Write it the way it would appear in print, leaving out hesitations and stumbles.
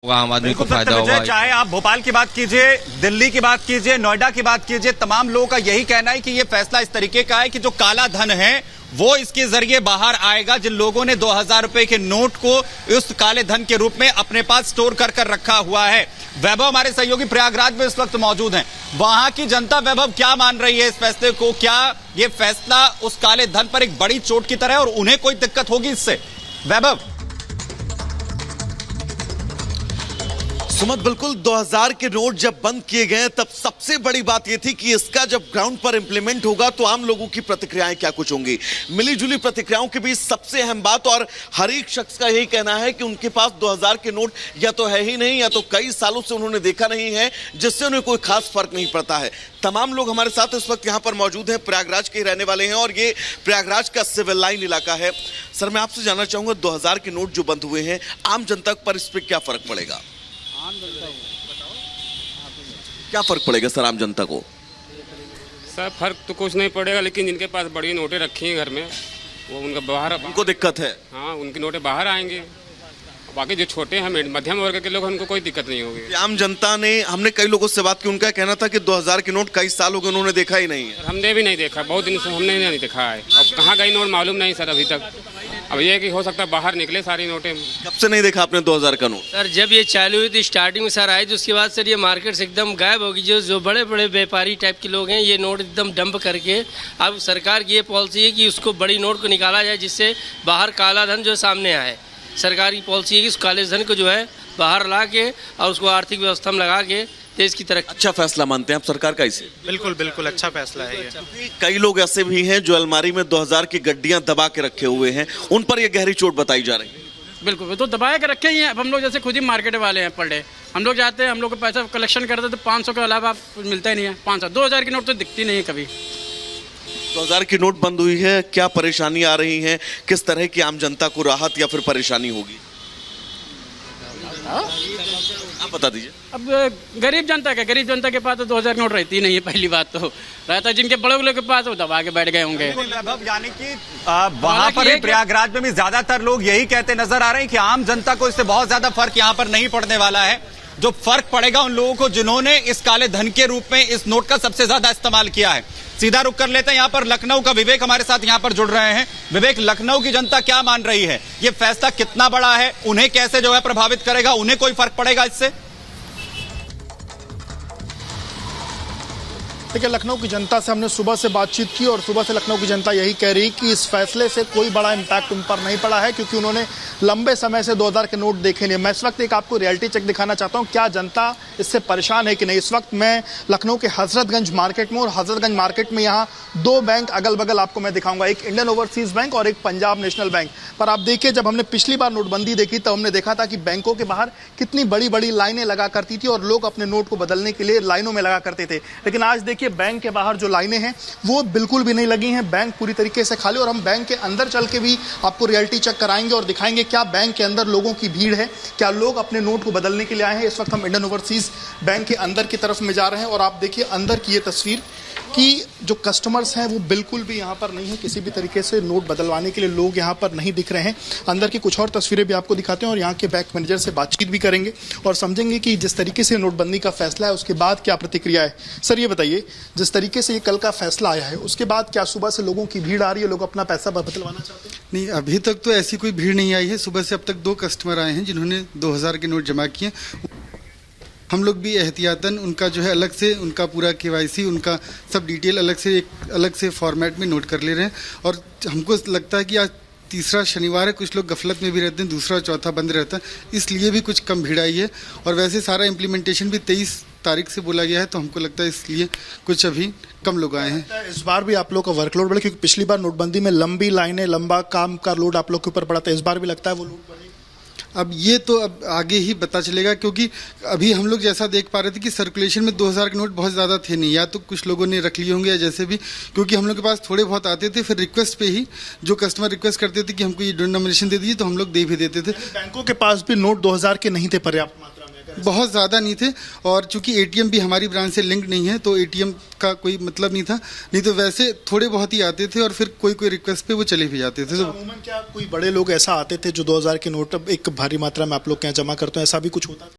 आम आदमी को फायदा होगा। चाहे आप भोपाल की बात कीजिए, दिल्ली की बात कीजिए, नोएडा की बात कीजिए, तमाम लोगों का यही कहना है कि यह फैसला इस तरीके का है कि जो काला धन है वो इसके जरिए बाहर आएगा। जिन लोगों ने 2000 रुपए के नोट को उस काले धन के रूप में अपने पास स्टोर कर रखा हुआ है। वैभव हमारे सहयोगी प्रयागराज में इस वक्त मौजूद हैं। वहां की जनता वैभव क्या मान रही है इस फैसले को? क्या यह फैसला उस काले धन पर एक बड़ी चोट की तरह है और उन्हें कोई दिक्कत होगी इससे? वैभव। सुमत, बिल्कुल 2000 के नोट जब बंद किए गए तब सबसे बड़ी बात यह थी कि इसका जब ग्राउंड पर इंप्लीमेंट होगा तो आम लोगों की प्रतिक्रियाएं क्या कुछ होंगी। मिली जुली प्रतिक्रियाओं के बीच सबसे अहम बात, और हर एक शख्स का यही कहना है कि उनके पास 2000 के नोट या तो है ही नहीं या तो कई सालों से उन्होंने देखा नहीं है, जिससे उन्हें कोई खास फर्क नहीं पड़ता है। तमाम लोग हमारे साथ इस वक्त यहाँ पर मौजूद हैं, प्रयागराज के रहने वाले हैं और ये प्रयागराज का सिविल लाइन इलाका है। सर, मैं आपसे जानना चाहूंगा 2000 के नोट जो बंद हुए हैं, आम जनता पर इस पर क्या फर्क पड़ेगा? क्या फर्क पड़ेगा सर आम जनता को? सर फर्क तो कुछ नहीं पड़ेगा, लेकिन जिनके पास बड़ी नोटें रखी हैं घर में वो उनका बाहर उनको दिक्कत है। हाँ, उनकी नोटें बाहर आएंगे। बाकी जो छोटे हैं मध्यम वर्ग के लोग, उनको कोई दिक्कत नहीं होगी। आम जनता ने, हमने कई लोगों से बात की, उनका कहना था कि 2000 के नोट कई साल हो गए उन्होंने देखा ही नहीं है। हमने भी नहीं देखा, बहुत दिन से हमने नहीं देखा है। अब कहाँ गई नोट मालूम नहीं सर अभी तक। अब ये कि हो सकता है बाहर निकले सारी नोटें। कब से नहीं देखा आपने 2000 का नोट? सर जब ये चालू हुई थी स्टार्टिंग में सर आई, तो उसके बाद सर ये मार्केट से एकदम गायब होगी। जो बड़े बड़े व्यापारी टाइप के लोग हैं, ये नोट एकदम डंप करके, अब सरकार की ये पॉलिसी है कि उसको बड़ी नोट को निकाला जाए, जिससे बाहर काला धन जो सामने आए। सरकार की पॉलिसी है कि उस काले धन को जो है बाहर ला के और उसको आर्थिक व्यवस्था में लगा के देश की तरफ। अच्छा फैसला मानते हैं आप सरकार का इसे? बिल्कुल बिल्कुल अच्छा फैसला है ये। कई लोग ऐसे भी हैं जो अलमारी में 2000 की गड्डियां दबा के रखे हुए हैं, उन पर यह गहरी चोट बताई जा रही है। बिल्कुल, तो दबाए के रखे ही हैं। अब हम लोग जैसे खुद ही मार्केट वाले हैं, पर डे हम लोग जाते हैं, हम लोग को पैसा कलेक्शन करते तो 500 के अलावा कुछ मिलता ही नहीं है। 500 2000 की नोट तो दिखती नहीं है कभी। 2000 की नोट बंद हुई है, क्या परेशानी आ रही है? किस तरह की आम जनता को राहत या फिर परेशानी होगी, आप बता दीजिए। अब गरीब जनता के पास तो 2000 नोट रहती ही नहीं है। पहली बात तो रहता है जिनके बड़े लोग के पास, वो दबा के बैठ गए होंगे। यानी कि वहां पर प्रयागराज में भी ज्यादातर लोग यही कहते नजर आ रहे हैं कि आम जनता को इससे बहुत ज्यादा फर्क यहाँ पर नहीं पड़ने वाला है। जो फर्क पड़ेगा उन लोगों को जिन्होंने इस काले धन के रूप में इस नोट का सबसे ज्यादा इस्तेमाल किया है। सीधा रुक कर लेते हैं, यहाँ पर लखनऊ का विवेक हमारे साथ यहाँ पर जुड़ रहे हैं। विवेक, लखनऊ की जनता क्या मान रही है? ये फैसला कितना बड़ा है, उन्हें कैसे जो है प्रभावित करेगा, उन्हें कोई फर्क पड़ेगा इससे? देखिए, लखनऊ की जनता से हमने सुबह से बातचीत की और सुबह से लखनऊ की जनता यही कह रही कि इस फैसले से कोई बड़ा इम्पैक्ट उन पर नहीं पड़ा है, क्योंकि उन्होंने लंबे समय से 2000 के नोट देखे नहीं। मैं इस वक्त एक आपको रियलिटी चेक दिखाना चाहता हूं, क्या जनता इससे परेशान है कि नहीं। इस वक्त मैं लखनऊ के हजरतगंज मार्केट में, और हजरतगंज मार्केट में यहाँ दो बैंक अगल बगल आपको मैं दिखाऊंगा, एक इंडियन ओवरसीज बैंक और एक पंजाब नेशनल बैंक। पर आप देखिए, जब हमने पिछली बार नोटबंदी देखी तब हमने देखा था कि बैंकों के बाहर कितनी बड़ी बड़ी लाइनें लगा करती थी और लोग अपने नोट को बदलने के लिए लाइनों में लगा करते थे। लेकिन आज देखिए, बैंक के बाहर जो लाइनें हैं वो बिल्कुल भी नहीं लगी हैं, बैंक पूरी तरीके से खाली। और हम बैंक के अंदर चल के भी आपको रियलिटी चेक कराएंगे और दिखाएंगे क्या बैंक के अंदर लोगों की भीड़ है, क्या लोग अपने नोट को बदलने के लिए आए हैं। इस वक्त हम इंडियन ओवरसीज बैंक के अंदर की तरफ में जा रहे हैं और आप देखिए अंदर की ये तस्वीर कि जो कस्टमर्स हैं वो बिल्कुल भी यहाँ पर नहीं है। किसी भी तरीके से नोट बदलवाने के लिए लोग यहाँ पर नहीं दिख रहे हैं। अंदर की कुछ और तस्वीरें भी आपको दिखाते हैं और यहाँ के बैंक मैनेजर से बातचीत भी करेंगे और समझेंगे कि जिस तरीके से नोटबंदी का फैसला है उसके बाद क्या प्रतिक्रिया है। सर, ये बताइए, जिस तरीके से ये कल का फैसला आया है उसके बाद क्या सुबह से लोगों की भीड़ आ रही है, लोग अपना पैसा बदलवाना चाहते हैं? नहीं, अभी तक तो ऐसी कोई भीड़ नहीं आई है। सुबह से अब तक 2 कस्टमर आए हैं जिन्होंने 2000 के नोट जमा किए। हम लोग भी एहतियातन उनका जो है अलग से उनका पूरा KYC, उनका सब डिटेल अलग से फॉर्मेट में नोट कर ले रहे हैं। और हमको लगता है कि आज तीसरा शनिवार है, कुछ लोग गफलत में भी रहते हैं, दूसरा और चौथा बंद रहता है, इसलिए भी कुछ कम भीड़ आई है। और वैसे सारा इम्प्लीमेंटेशन भी 23 तारीख से बोला गया है, तो हमको लगता है इसलिए कुछ अभी कम लोग आए हैं। इस बार भी आप लोग का वर्कलोड बढ़ा, क्योंकि पिछली बार नोटबंदी में लंबी लाइनें, लंबा काम का लोड आप लोग के ऊपर पड़ा था। इस बार भी लगता है वो लोड बढ़ेगा? अब ये तो अब आगे ही पता चलेगा, क्योंकि अभी हम लोग जैसा देख पा रहे थे कि सर्कुलेशन में 2000 के नोट बहुत ज़्यादा थे नहीं, या तो कुछ लोगों ने रख लिए होंगे या जैसे भी, क्योंकि हम लोग के पास थोड़े बहुत आते थे। फिर रिक्वेस्ट पे ही जो कस्टमर रिक्वेस्ट करते थे कि हमको ये डिनोमिनेशन दे दीजिए, तो हम लोग दे भी देते थे। बैंकों के पास भी नोट 2000 के नहीं थे पर्याप्त मात्रा में? बहुत ज़्यादा नहीं थे, और चूंकि ATM भी हमारी ब्रांच से लिंक नहीं है तो ATM का कोई मतलब नहीं था। नहीं तो वैसे थोड़े बहुत ही आते थे और फिर कोई रिक्वेस्ट पे वो चले भी जाते थे। तो अमूमन क्या कोई बड़े लोग ऐसा आते थे जो 2000 के नोट एक भारी मात्रा में आप लोग के यहाँ जमा करते हैं, ऐसा भी कुछ होता था?